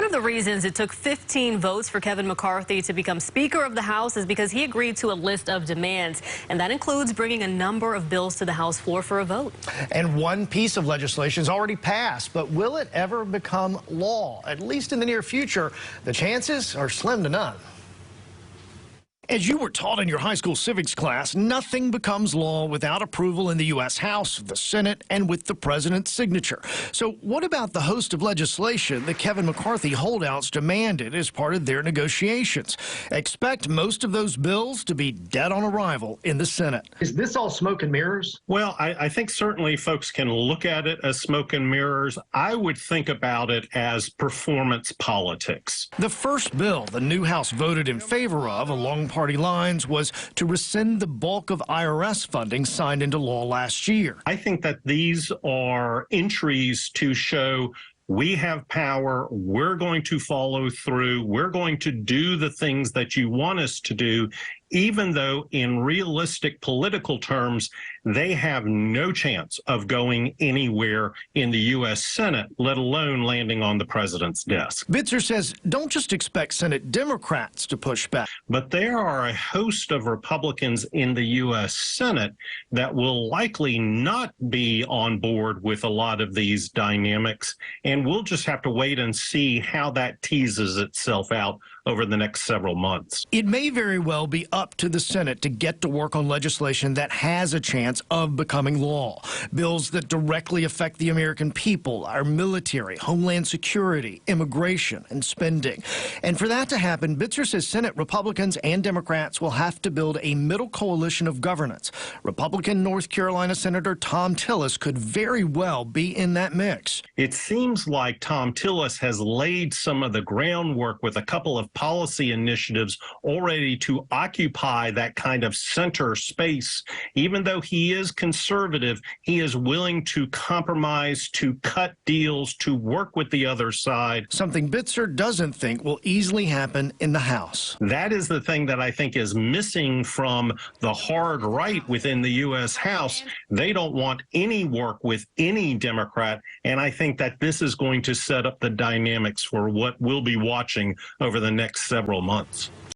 of the reasons it took 15 votes for Kevin McCarthy to become Speaker of the House is because he agreed to a list of demands, and that includes bringing a number of bills to the House floor for a vote. And one piece of legislation is already passed, but will it ever become law? At least in the near future, the chances are slim to none. As you were taught in your high school civics class, nothing becomes law without approval in the U.S. House, the Senate, and with the president's signature. So what about the host of legislation that Kevin McCarthy holdouts demanded as part of their negotiations? Expect most of those bills to be dead on arrival in the Senate. Is this all smoke and mirrors? Well, I think certainly folks can look at it as smoke and mirrors. I would think about it as performance politics. The first bill the new House voted in favor of along party lines was to rescind the bulk of IRS funding signed into law last year. I think that these are entries to show we have power, we're going to follow through, we're going to do the things that you want us to do, even though in realistic political terms, they have no chance of going anywhere in the U.S. Senate, let alone landing on the president's desk. Bitzer says don't just expect Senate Democrats to push back. But there are a host of Republicans in the U.S. Senate that will likely not be on board with a lot of these dynamics, and we'll just have to wait and see how that teases itself out over the next several months. It may very well be up to the Senate to get to work on legislation that has a chance of becoming law. Bills that directly affect the American people, our military, homeland security, immigration, and spending. And for that to happen, Bitzer says Senate Republicans and Democrats will have to build a middle coalition of governance. Republican North Carolina Senator Thom Tillis could very well be in that mix. It seems like Thom Tillis has laid some of the groundwork with a couple of policy initiatives already to occupy that kind of center space. Even though he is conservative, he is willing to compromise, to cut deals, to work with the other side. Something Bitzer doesn't think will easily happen in the House. That is the thing that I think is missing from the hard right within the U.S. House. They don't want any work with any Democrat, and I think that this is going to set up the dynamics for what we'll be watching over the next several months.